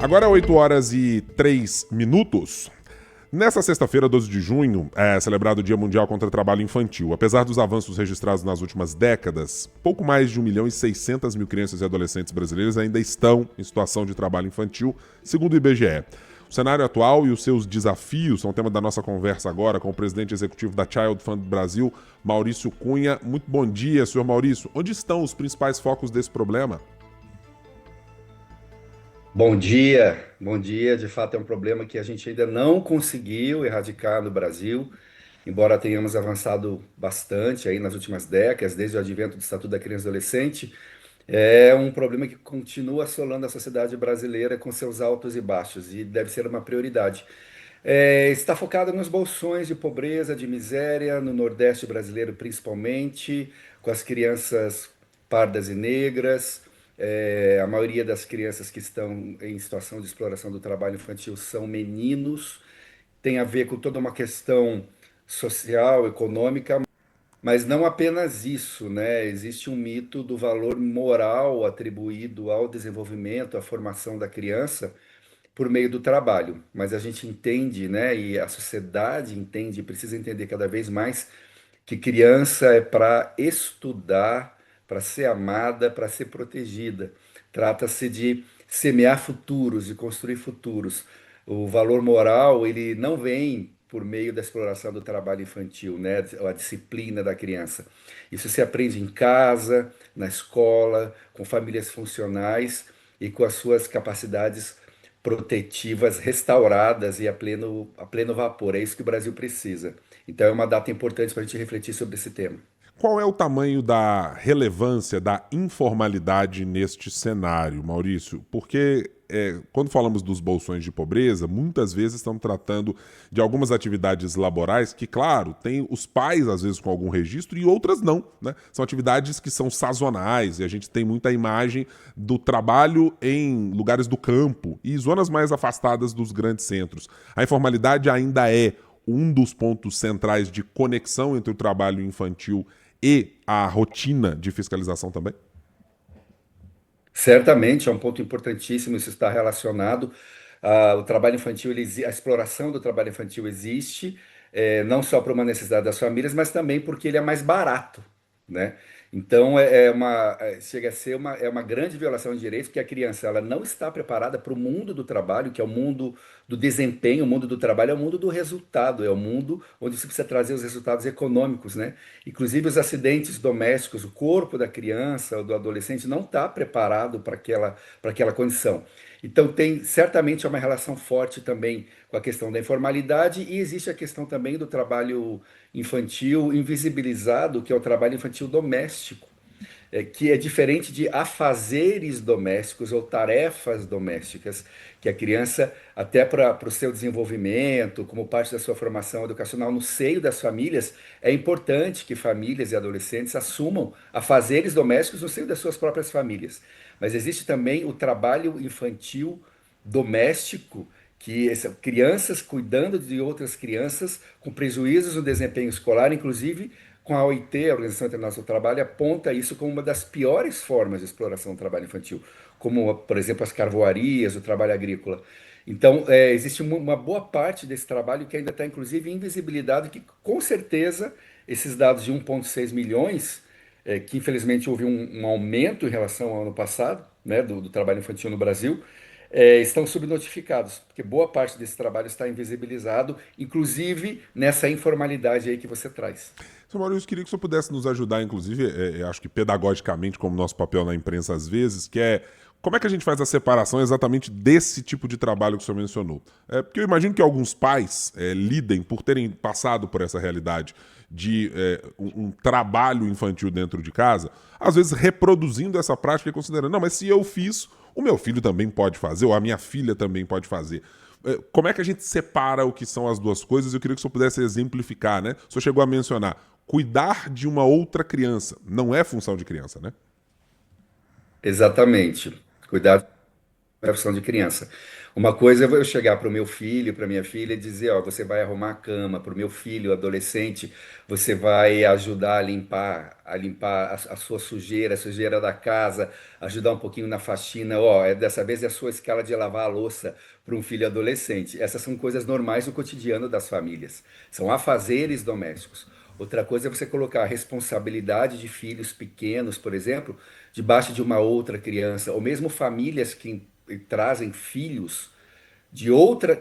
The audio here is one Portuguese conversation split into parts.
Agora é 8h03. Nessa sexta-feira, 12 de junho, é celebrado o Dia Mundial contra o Trabalho Infantil. Apesar dos avanços registrados nas últimas décadas, pouco mais de 1.600.000 crianças e adolescentes brasileiros ainda estão em situação de trabalho infantil, segundo o IBGE. O cenário atual e os seus desafios são tema da nossa conversa agora com o presidente executivo da Child Fund Brasil, Maurício Cunha. Muito bom dia, senhor Maurício. Onde estão os principais focos desse problema? Bom dia, bom dia. De fato, é um problema que a gente ainda não conseguiu erradicar no Brasil, embora tenhamos avançado bastante aí nas últimas décadas, desde o advento do Estatuto da Criança e Adolescente. É um problema que continua assolando a sociedade brasileira com seus altos e baixos, e deve ser uma prioridade. Está focado nos bolsões de pobreza, de miséria, no Nordeste brasileiro principalmente, com as crianças pardas e negras. A maioria das crianças que estão em situação de exploração do trabalho infantil são meninos. Tem a ver com toda uma questão social, econômica, mas não apenas isso, né? Existe um mito do valor moral atribuído ao desenvolvimento, à formação da criança por meio do trabalho. Mas a gente entende, né? E a sociedade entende, precisa entender cada vez mais que criança é para estudar, para ser amada, para ser protegida. Trata-se de semear futuros, de construir futuros. O valor moral, ele não vem por meio da exploração do trabalho infantil, né? A disciplina da criança. Isso se aprende em casa, na escola, com famílias funcionais e com as suas capacidades protetivas restauradas e a pleno vapor. É isso que o Brasil precisa. Então é uma data importante para a gente refletir sobre esse tema. Qual é o tamanho da relevância da informalidade neste cenário, Maurício? Porque quando falamos dos bolsões de pobreza, muitas vezes estamos tratando de algumas atividades laborais que, claro, tem os pais, às vezes, com algum registro e outras não, né? São atividades que são sazonais e a gente tem muita imagem do trabalho em lugares do campo e zonas mais afastadas dos grandes centros. A informalidade ainda é um dos pontos centrais de conexão entre o trabalho infantil e a rotina de fiscalização também? Certamente é um ponto importantíssimo, isso está relacionado. O trabalho infantil, a exploração do trabalho infantil existe, não só para uma necessidade das famílias, mas também porque ele é mais barato, né? Então chega a ser uma grande violação de direitos, porque a criança ela não está preparada para o mundo do trabalho, que é o mundo do desempenho, o mundo do trabalho é o mundo do resultado, é o mundo onde você precisa trazer os resultados econômicos, né? Inclusive os acidentes domésticos, o corpo da criança ou do adolescente não está preparado para aquela condição. Então tem certamente uma relação forte também com a questão da informalidade e existe a questão também do trabalho infantil invisibilizado, que é o trabalho infantil doméstico, que é diferente de afazeres domésticos ou tarefas domésticas, que a criança, até para o seu desenvolvimento, como parte da sua formação educacional no seio das famílias, é importante que famílias e adolescentes assumam afazeres domésticos no seio das suas próprias famílias. Mas existe também o trabalho infantil doméstico, que são crianças cuidando de outras crianças com prejuízos no desempenho escolar, inclusive com a OIT, a Organização Internacional do Trabalho, aponta isso como uma das piores formas de exploração do trabalho infantil, como, por exemplo, as carvoarias, o trabalho agrícola. Então, existe uma boa parte desse trabalho que ainda está, inclusive, invisibilizado, que com certeza esses dados de 1,6 milhões, que infelizmente houve um aumento em relação ao ano passado, né, do trabalho infantil no Brasil, estão subnotificados, porque boa parte desse trabalho está invisibilizado, inclusive nessa informalidade aí que você traz. Sr. Maurício, queria que o senhor pudesse nos ajudar, inclusive, acho que pedagogicamente, como nosso papel na imprensa às vezes, que é como é que a gente faz a separação exatamente desse tipo de trabalho que o senhor mencionou? Porque eu imagino que alguns pais lidem por terem passado por essa realidade de um trabalho infantil dentro de casa, às vezes reproduzindo essa prática e considerando, não, mas se eu fiz, o meu filho também pode fazer, ou a minha filha também pode fazer. Como é que a gente separa o que são as duas coisas? Eu queria que o senhor pudesse exemplificar, né? O senhor chegou a mencionar, cuidar de uma outra criança não é função de criança, né? Exatamente. Cuidar. profissão de criança. Uma coisa é eu chegar para o meu filho, para minha filha, e dizer, ó, você vai arrumar a cama. Para o meu filho, adolescente, você vai ajudar a limpar a sua sujeira, a sujeira da casa, ajudar um pouquinho na faxina. Ó, dessa vez é a sua escala de lavar a louça para um filho adolescente. Essas são coisas normais do cotidiano das famílias. São afazeres domésticos. Outra coisa é você colocar a responsabilidade de filhos pequenos, por exemplo, debaixo de uma outra criança, ou mesmo famílias que trazem filhos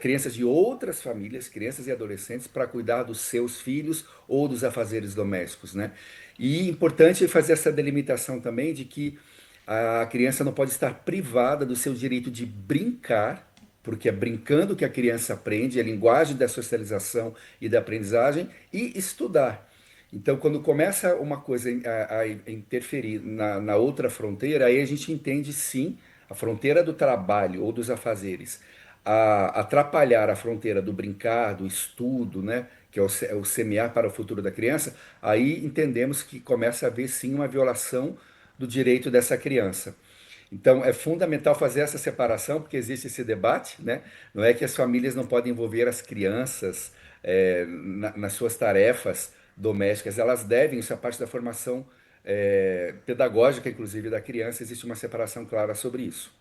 crianças de outras famílias, crianças e adolescentes, para cuidar dos seus filhos ou dos afazeres domésticos, né? E importante fazer essa delimitação também de que a criança não pode estar privada do seu direito de brincar, porque é brincando que a criança aprende, é a linguagem da socialização e da aprendizagem, e estudar. Então, quando começa uma coisa a interferir na outra fronteira, aí a gente entende sim a fronteira do trabalho ou dos afazeres a atrapalhar a fronteira do brincar, do estudo, né, que é o semear para o futuro da criança, aí entendemos que começa a haver sim uma violação do direito dessa criança. Então, é fundamental fazer essa separação, porque existe esse debate, né? Não é que as famílias não podem envolver as crianças nas suas tarefas domésticas, elas devem, isso é parte da formação pedagógica, inclusive, da criança, existe uma separação clara sobre isso.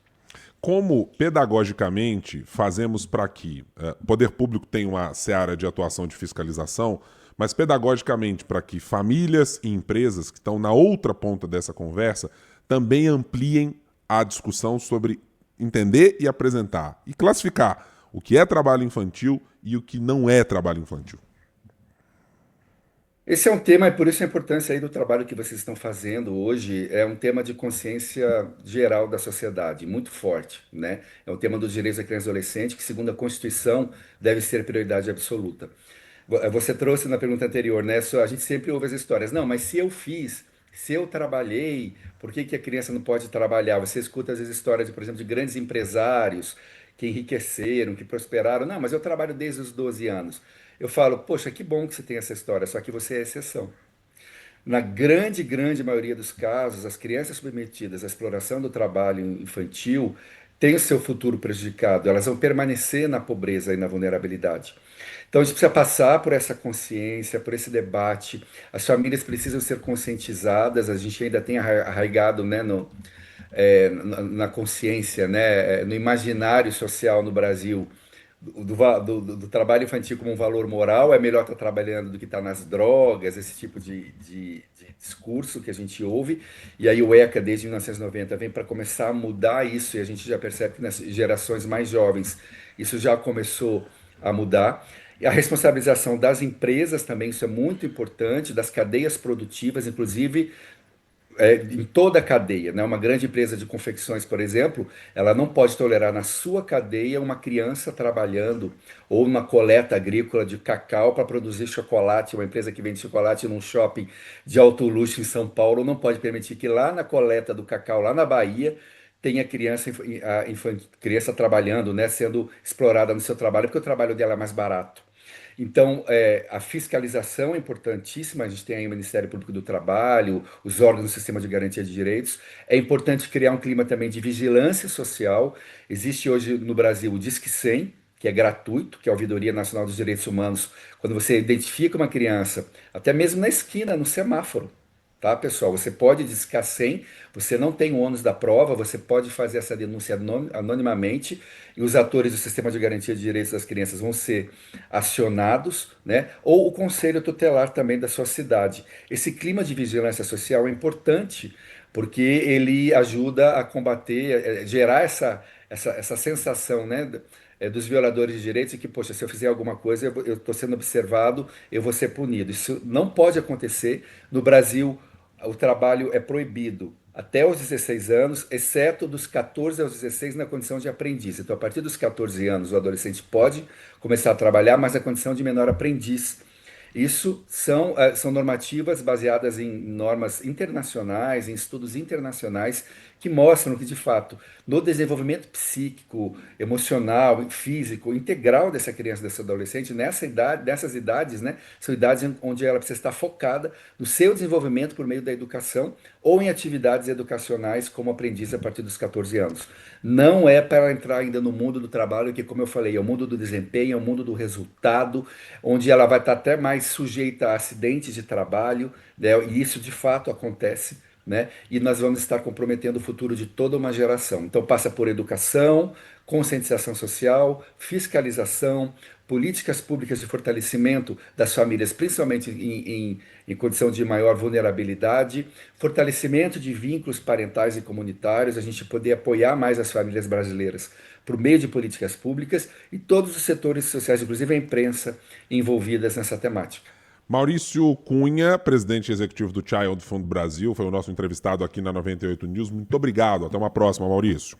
Como pedagogicamente fazemos para que o poder público tenha uma seara de atuação de fiscalização, mas pedagogicamente para que famílias e empresas que estão na outra ponta dessa conversa também ampliem a discussão sobre entender e apresentar e classificar o que é trabalho infantil e o que não é trabalho infantil. Esse é um tema, e por isso a importância aí do trabalho que vocês estão fazendo hoje, é um tema de consciência geral da sociedade, muito forte, né? É um tema dos direitos da criança e adolescente, que, segundo a Constituição, deve ser prioridade absoluta. Você trouxe na pergunta anterior, né? A gente sempre ouve as histórias. Não, mas se eu fiz, se eu trabalhei, por que que a criança não pode trabalhar? Você escuta às vezes histórias, por exemplo, de grandes empresários que enriqueceram, que prosperaram. Não, mas eu trabalho desde os 12 anos. Eu falo, poxa, que bom que você tem essa história, só que você é exceção. Na grande, grande maioria dos casos, as crianças submetidas à exploração do trabalho infantil têm o seu futuro prejudicado, elas vão permanecer na pobreza e na vulnerabilidade. Então a gente precisa passar por essa consciência, por esse debate. As famílias precisam ser conscientizadas, a gente ainda tem arraigado, né, na consciência, né, no imaginário social no Brasil, do trabalho infantil como um valor moral, é melhor estar trabalhando do que estar nas drogas, esse tipo de discurso que a gente ouve. E aí o ECA, desde 1990, vem para começar a mudar isso, e a gente já percebe que nas gerações mais jovens isso já começou a mudar. E a responsabilização das empresas também, isso é muito importante, das cadeias produtivas, inclusive em toda a cadeia, né? Uma grande empresa de confecções, por exemplo, ela não pode tolerar na sua cadeia uma criança trabalhando ou uma coleta agrícola de cacau para produzir chocolate. Uma empresa que vende chocolate num shopping de alto luxo em São Paulo não pode permitir que lá na coleta do cacau, lá na Bahia, tenha criança trabalhando, né? Sendo explorada no seu trabalho, porque o trabalho dela é mais barato. Então, a fiscalização é importantíssima. A gente tem aí o Ministério Público do Trabalho, os órgãos do Sistema de Garantia de Direitos. É importante criar um clima também de vigilância social. Existe hoje no Brasil o Disque 100, que é gratuito, que é a Ouvidoria Nacional dos Direitos Humanos. Quando você identifica uma criança, até mesmo na esquina, no semáforo, tá, pessoal? Você pode discar 100, você não tem o ônus da prova, você pode fazer essa denúncia anonimamente e os atores do Sistema de Garantia de Direitos das Crianças vão ser acionados, né? Ou o Conselho Tutelar também da sua cidade. Esse clima de vigilância social é importante porque ele ajuda a combater, gerar essa sensação, né? Dos violadores de direitos e que, poxa, se eu fizer alguma coisa, eu estou sendo observado, eu vou ser punido. Isso não pode acontecer. No Brasil, o trabalho é proibido até os 16 anos, exceto dos 14 aos 16 na condição de aprendiz. Então, a partir dos 14 anos, o adolescente pode começar a trabalhar, mas na condição de menor aprendiz. Isso são normativas baseadas em normas internacionais, em estudos internacionais, que mostram que, de fato, no desenvolvimento psíquico, emocional, físico, integral dessa criança, dessa adolescente, nessas idades, né, são idades onde ela precisa estar focada no seu desenvolvimento por meio da educação ou em atividades educacionais como aprendiz a partir dos 14 anos. Não é para entrar ainda no mundo do trabalho, que, como eu falei, é o mundo do desempenho, é o mundo do resultado, onde ela vai estar até mais sujeita a acidentes de trabalho, né? E isso de fato acontece, né? E nós vamos estar comprometendo o futuro de toda uma geração. Então passa por educação, conscientização social, fiscalização, políticas públicas de fortalecimento das famílias, principalmente em condição de maior vulnerabilidade, fortalecimento de vínculos parentais e comunitários, a gente poder apoiar mais as famílias brasileiras por meio de políticas públicas e todos os setores sociais, inclusive a imprensa, envolvidas nessa temática. Maurício Cunha, presidente executivo do Child Fund Brasil, foi o nosso entrevistado aqui na 98 News. Muito obrigado. Até uma próxima, Maurício.